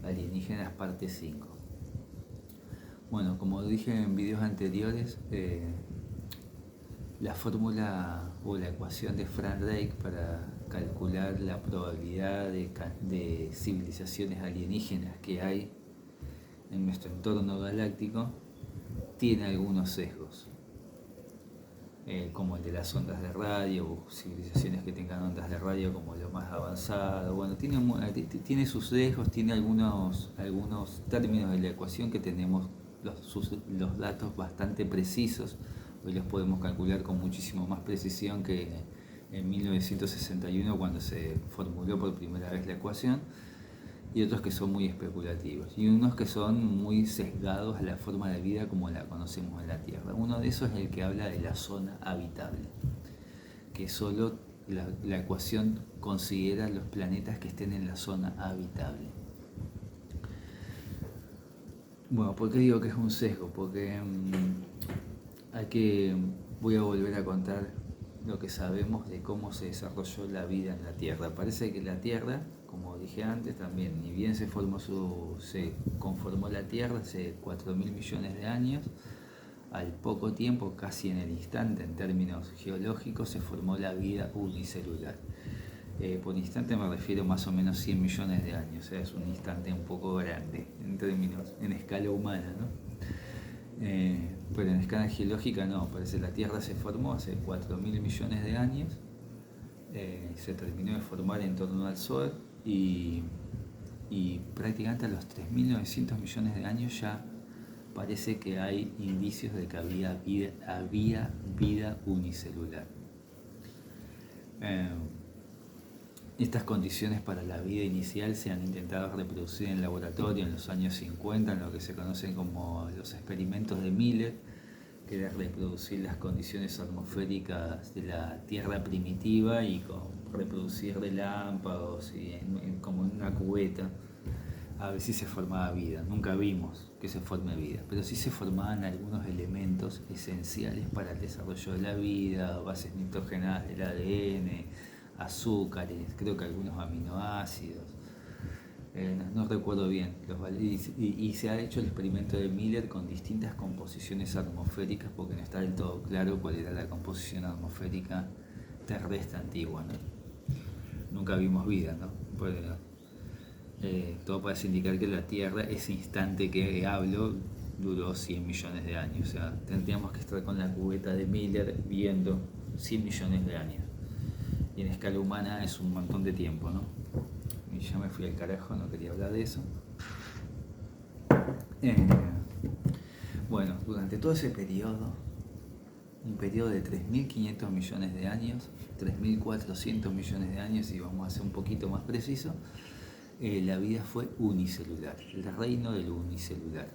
alienígenas parte 5. Bueno, como dije en videos anteriores, la fórmula o la ecuación de Frank Drake para calcular la probabilidad de civilizaciones alienígenas que hay en nuestro entorno galáctico tiene algunos sesgos, como el de las ondas de radio, o civilizaciones que tengan ondas de radio como lo más avanzado. Bueno, tiene sus sesgos, tiene algunos términos de la ecuación que tenemos los datos bastante precisos. Hoy los podemos calcular con muchísimo más precisión que en 1961, cuando se formuló por primera vez la ecuación, y otros que son muy especulativos, y unos que son muy sesgados a la forma de vida como la conocemos en la Tierra. Uno de esos es el que habla de la zona habitable, que solo la ecuación considera los planetas que estén en la zona habitable. Bueno, ¿por qué digo que es un sesgo? Porque voy a volver a contar lo que sabemos de cómo se desarrolló la vida en la Tierra. Parece que la Tierra, como dije antes también, ni bien se conformó la Tierra hace 4.000 millones de años, al poco tiempo, casi en el instante en términos geológicos, se formó la vida unicelular. Por instante me refiero más o menos 100 millones de años, o sea, es un instante un poco grande en escala humana, ¿no? Pero en escala geológica no, parece que la Tierra se formó hace 4.000 millones de años, se terminó de formar en torno al Sol y prácticamente a los 3.900 millones de años ya parece que hay indicios de que había vida unicelular. Estas condiciones para la vida inicial se han intentado reproducir en laboratorio en los años 50, en lo que se conocen como los experimentos de Miller, que era reproducir las condiciones atmosféricas de la Tierra primitiva y reproducir relámpagos como en una cubeta, a ver si se formaba vida. Nunca vimos que se forme vida, pero sí se formaban algunos elementos esenciales para el desarrollo de la vida: bases nitrogenadas del ADN, azúcares, creo que algunos aminoácidos, no recuerdo bien, y se ha hecho el experimento de Miller con distintas composiciones atmosféricas, porque no está del todo claro cuál era la composición atmosférica terrestre antigua, ¿no? Nunca vimos vida, ¿no? Todo parece indicar que la Tierra, ese instante que hablo, duró 100 millones de años. O sea, tendríamos que estar con la cubeta de Miller viendo 100 millones de años. Y en escala humana es un montón de tiempo, ¿no? Y ya me fui al carajo, no quería hablar de eso. Bueno, durante todo ese periodo, un periodo de 3.500 millones de años, 3.400 millones de años, y vamos a ser un poquito más preciso, la vida fue unicelular, el reino del unicelular.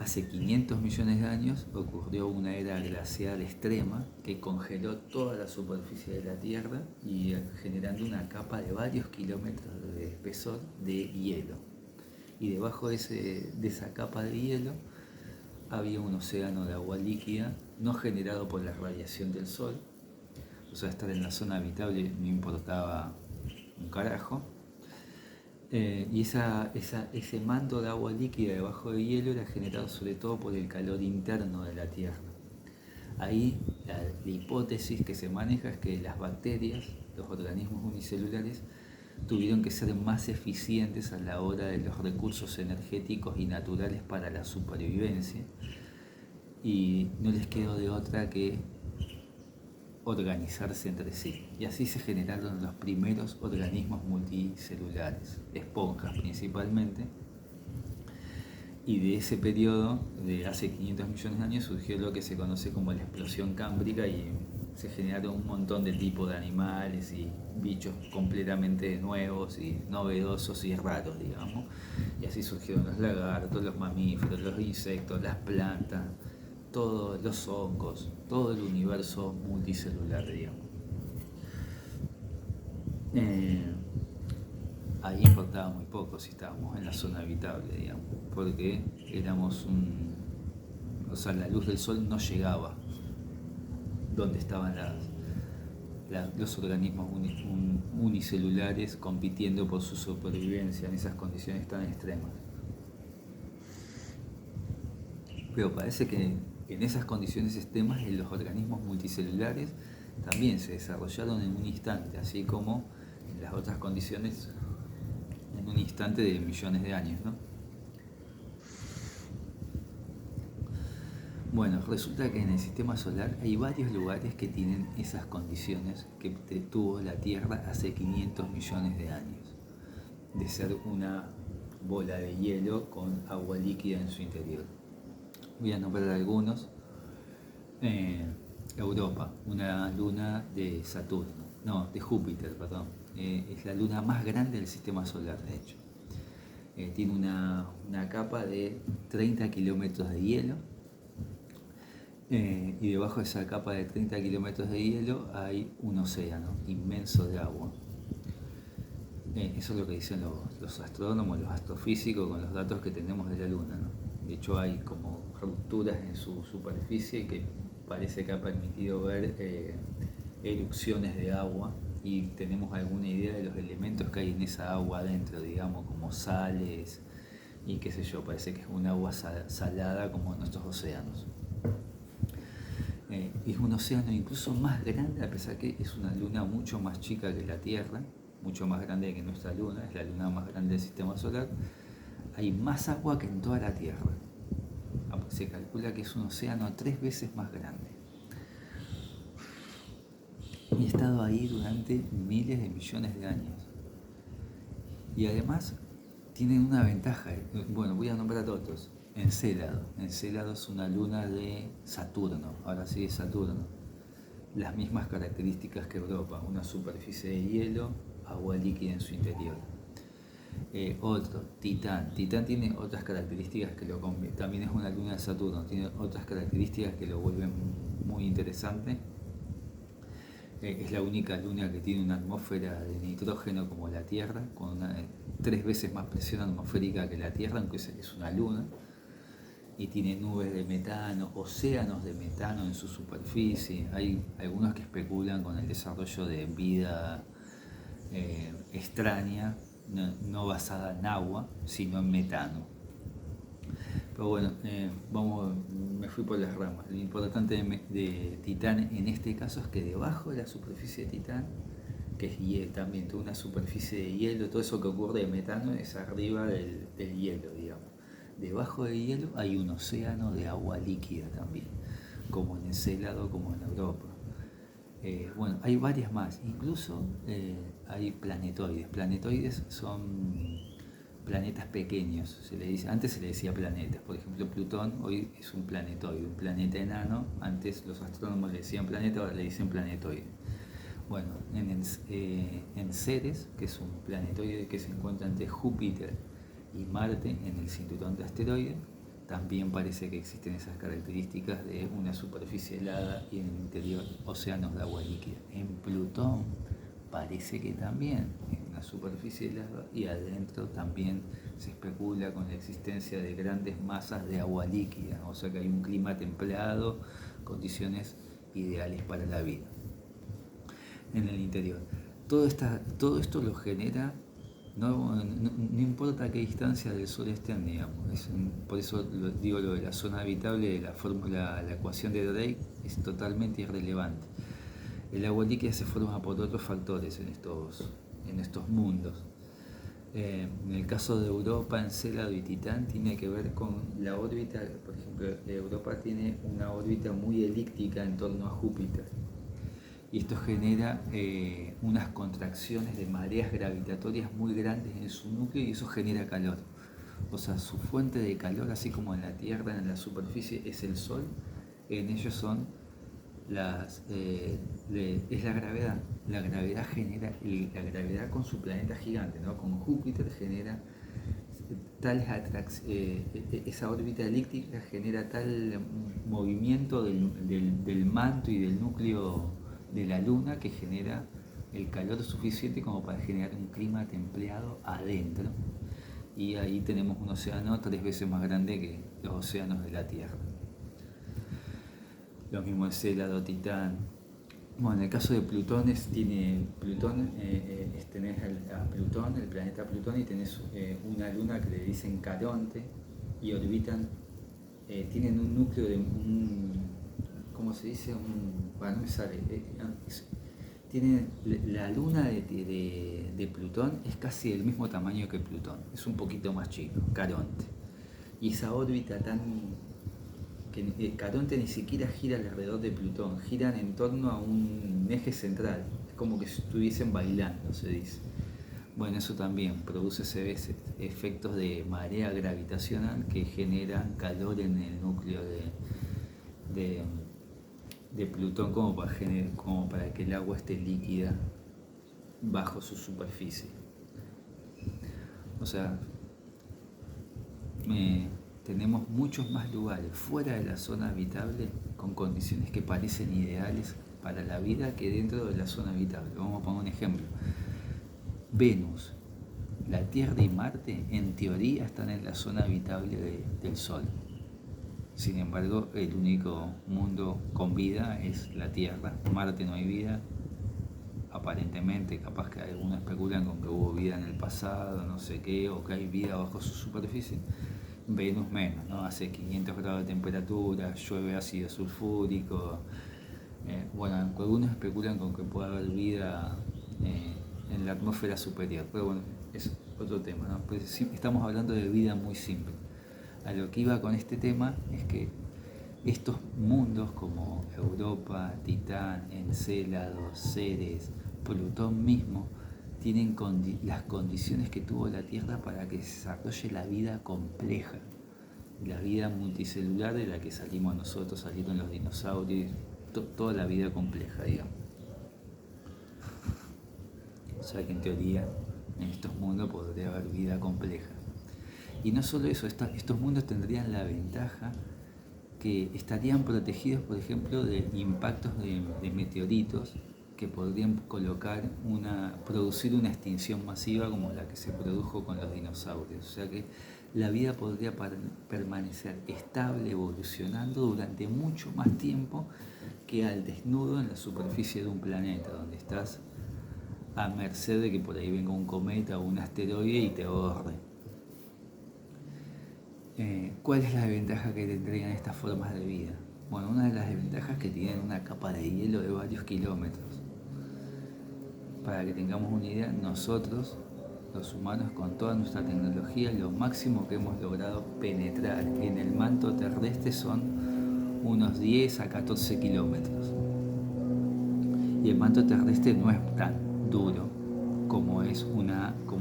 Hace 500 millones de años ocurrió una era glacial extrema que congeló toda la superficie de la Tierra y generando una capa de varios kilómetros de espesor de hielo. Y debajo de esa capa de hielo había un océano de agua líquida no generado por la radiación del Sol. O sea, estar en la zona habitable no importaba un carajo. Y ese manto de agua líquida debajo de hielo era generado sobre todo por el calor interno de la Tierra. Ahí la hipótesis que se maneja es que las bacterias, los organismos unicelulares, tuvieron que ser más eficientes a la hora de los recursos energéticos y naturales para la supervivencia, y no les quedó de otra que organizarse entre sí, y así se generaron los primeros organismos multicelulares, esponjas principalmente. Y de ese periodo, de hace 500 millones de años, surgió lo que se conoce como la explosión cámbrica, y se generaron un montón de tipos de animales y bichos completamente nuevos y novedosos y raros, digamos. Y así surgieron los lagartos, los mamíferos, los insectos, las plantas, todos los hongos, todo el universo multicelular, digamos. Ahí importaba muy poco si estábamos en la zona habitable, digamos, porque la luz del sol no llegaba donde estaban los organismos unicelulares compitiendo por su supervivencia en esas condiciones tan extremas. Pero parece que en esas condiciones extremas los organismos multicelulares también se desarrollaron en un instante, así como en las otras condiciones en un instante de millones de años, ¿no? Bueno, resulta que en el sistema solar hay varios lugares que tienen esas condiciones que tuvo la Tierra hace 500 millones de años, de ser una bola de hielo con agua líquida en su interior. Voy a nombrar algunos. Europa, una luna de Saturno, no, de Júpiter, perdón. Es la luna más grande del sistema solar, de hecho. Tiene una capa de 30 kilómetros de hielo, y debajo de esa capa de 30 kilómetros de hielo hay un océano inmenso de agua. Eso es lo que dicen los astrónomos, los astrofísicos, con los datos que tenemos de la Luna, ¿no? De hecho hay como rupturas en su superficie que parece que ha permitido ver erupciones de agua, y tenemos alguna idea de los elementos que hay en esa agua adentro, digamos, como sales y qué sé yo, parece que es un agua salada como nuestros océanos. Es un océano incluso más grande, a pesar que es una luna mucho más chica que la Tierra, mucho más grande que nuestra luna, es la luna más grande del sistema solar. Hay más agua que en toda la Tierra. Se calcula que es un océano 3 veces más grande. Y ha estado ahí durante miles de millones de años. Y además tienen una ventaja. Bueno, voy a nombrar otros. Encélado. Encélado es una luna de Saturno, ahora sí es Saturno. Las mismas características que Europa, una superficie de hielo, agua líquida en su interior. Otro, Titán. Titán tiene otras características que lo convierten, también es una luna de Saturno, tiene otras características que lo vuelven muy interesante. Es la única luna que tiene una atmósfera de nitrógeno como la Tierra, con 3 veces más presión atmosférica que la Tierra, aunque es una luna, y tiene nubes de metano, océanos de metano en su superficie. Hay algunos que especulan con el desarrollo de vida extraña, no basada en agua, sino en metano. Pero bueno, me fui por las ramas. Lo importante de Titán en este caso es que debajo de la superficie de Titán, que es hielo, también toda una superficie de hielo, todo eso que ocurre de metano es arriba del hielo, digamos. Debajo del hielo hay un océano de agua líquida también, como en Encélado, como en Europa. Bueno, hay varias más, incluso hay planetoides. Planetoides son planetas pequeños, antes se le decía planetas. Por ejemplo, Plutón hoy es un planetoide, un planeta enano. Antes los astrónomos le decían planeta, ahora le dicen planetoide. Bueno, en Ceres, que es un planetoide que se encuentra entre Júpiter y Marte en el cinturón de asteroides, también parece que existen esas características de una superficie helada y en el interior océanos de agua líquida. En Plutón parece que también es una superficie helada y adentro también se especula con la existencia de grandes masas de agua líquida, o sea que hay un clima templado, condiciones ideales para la vida en el interior. Todo esto lo genera. No importa a qué distancia del Sol estén, digamos. Por eso digo lo de la zona habitable de la ecuación de Drake es totalmente irrelevante. El agua líquida se forma por otros factores en estos mundos. En el caso de Europa, Encélado y Titán tiene que ver con la órbita. Por ejemplo, Europa tiene una órbita muy elíptica en torno a Júpiter. Y esto genera unas contracciones de mareas gravitatorias muy grandes en su núcleo, y eso genera calor. O sea, su fuente de calor, así como en la Tierra, en la superficie, es el Sol. En ellos son es la gravedad. La gravedad genera, la gravedad con su planeta gigante, ¿no? Con Júpiter genera tales esa órbita elíptica genera tal movimiento del manto y del núcleo de la Luna que genera el calor suficiente como para generar un clima templado adentro, y ahí tenemos un océano 3 veces más grande que los océanos de la Tierra. Lo mismo Encélado, Titán. Bueno, en el caso de Plutón, tiene Plutón, tenés a Plutón, el planeta Plutón, y tenés una luna que le dicen Caronte, y orbitan, tienen un núcleo de ¿cómo se dice? Bueno, no me sale, tiene la luna de Plutón es casi del mismo tamaño que Plutón, es un poquito más chico, Caronte. Y esa órbita tan que Caronte ni siquiera gira alrededor de Plutón, giran en torno a un eje central, es como que estuviesen bailando, se dice. Bueno, eso también produce efectos de marea gravitacional que generan calor en el núcleo de, de Plutón como para que el agua esté líquida bajo su superficie. O sea, tenemos muchos más lugares fuera de la zona habitable con condiciones que parecen ideales para la vida que dentro de la zona habitable. Vamos a poner un ejemplo. Venus, la Tierra y Marte en teoría están en la zona habitable del Sol. Sin embargo, el único mundo con vida es la Tierra. Marte no hay vida, aparentemente, capaz que algunos especulan con que hubo vida en el pasado, no sé qué, o que hay vida bajo su superficie. Venus menos, ¿no? Hace 500 grados de temperatura, llueve ácido sulfúrico. Bueno, algunos especulan con que puede haber vida en la atmósfera superior, pero bueno, es otro tema, ¿no? Pues sí, estamos hablando de vida muy simple. A lo que iba con este tema es que estos mundos como Europa, Titán, Encélado, Ceres, Plutón mismo, tienen las condiciones que tuvo la Tierra para que se desarrolle la vida compleja, la vida multicelular de la que salimos nosotros, salieron los dinosaurios, toda la vida compleja, digamos. O sea que en teoría en estos mundos podría haber vida compleja. Y no solo eso, estos mundos tendrían la ventaja que estarían protegidos, por ejemplo, de impactos de meteoritos que podrían producir una extinción masiva como la que se produjo con los dinosaurios. O sea que la vida podría permanecer estable, evolucionando durante mucho más tiempo que al desnudo en la superficie de un planeta, donde estás a merced de que por ahí venga un cometa o un asteroide y te borre. ¿Cuál es la desventaja que tendrían estas formas de vida? Bueno, una de las desventajas es que tienen una capa de hielo de varios kilómetros. Para que tengamos una idea, nosotros, los humanos, con toda nuestra tecnología, lo máximo que hemos logrado penetrar en el manto terrestre son unos 10 a 14 kilómetros. Y el manto terrestre no es tan duro como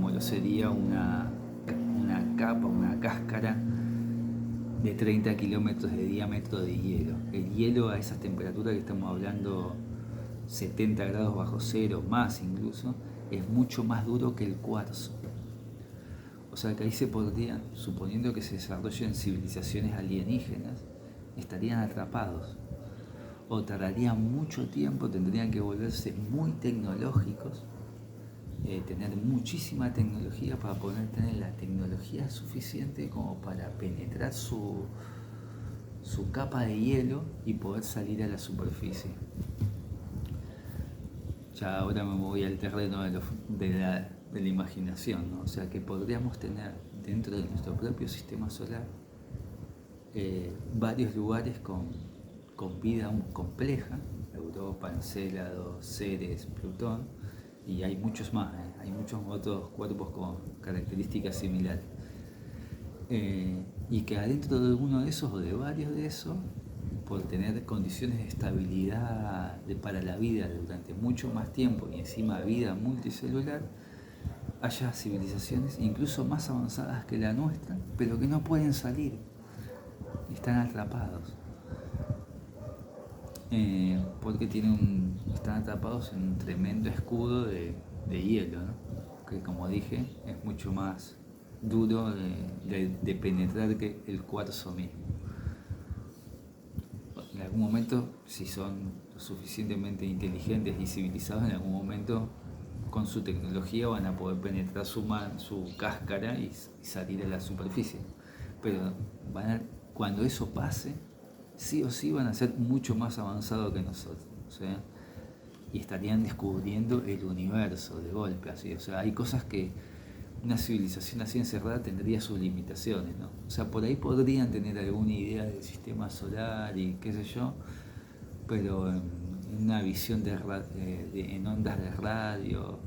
lo sería una capa, una cáscara de 30 kilómetros de diámetro de hielo. El hielo a esas temperaturas que estamos hablando, 70 grados bajo cero, más incluso, es mucho más duro que el cuarzo. O sea que ahí se podrían, suponiendo que se desarrollen civilizaciones alienígenas, estarían atrapados. O tardarían mucho tiempo, tendrían que volverse muy tecnológicos, tener muchísima tecnología para poder tener la tecnología suficiente como para penetrar su capa de hielo y poder salir a la superficie. Ya ahora me voy al terreno de la imaginación, ¿no? O sea que podríamos tener dentro de nuestro propio sistema solar varios lugares con vida compleja, Europa, Encélado, Ceres, Plutón, y hay muchos más, hay muchos otros cuerpos con características similares. Y que adentro de uno de esos o de varios de esos, por tener condiciones de estabilidad para la vida durante mucho más tiempo y encima vida multicelular, haya civilizaciones incluso más avanzadas que la nuestra, pero que no pueden salir, están atrapados. Porque están atrapados en un tremendo escudo de hielo, ¿no? Que como dije es mucho más duro de penetrar que el cuarzo mismo. En algún momento, si son suficientemente inteligentes y civilizados, en algún momento con su tecnología van a poder penetrar su cáscara y salir a la superficie. Pero cuando eso pase, sí o sí van a ser mucho más avanzados que nosotros. O sea, y estarían descubriendo el universo de golpe, así. O sea, hay cosas que una civilización así encerrada tendría sus limitaciones, ¿no? O sea, por ahí podrían tener alguna idea del sistema solar y qué sé yo, pero en una visión en ondas de radio,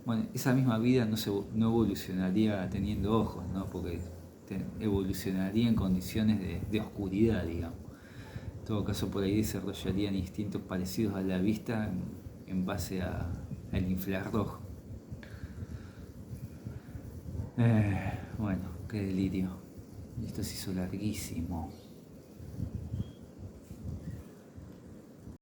bueno, esa misma vida no evolucionaría teniendo ojos, ¿no? Porque evolucionaría en condiciones de oscuridad, digamos. En todo caso, por ahí desarrollarían instintos parecidos a la vista en base al infrarrojo. Bueno, qué delirio. Esto se hizo larguísimo.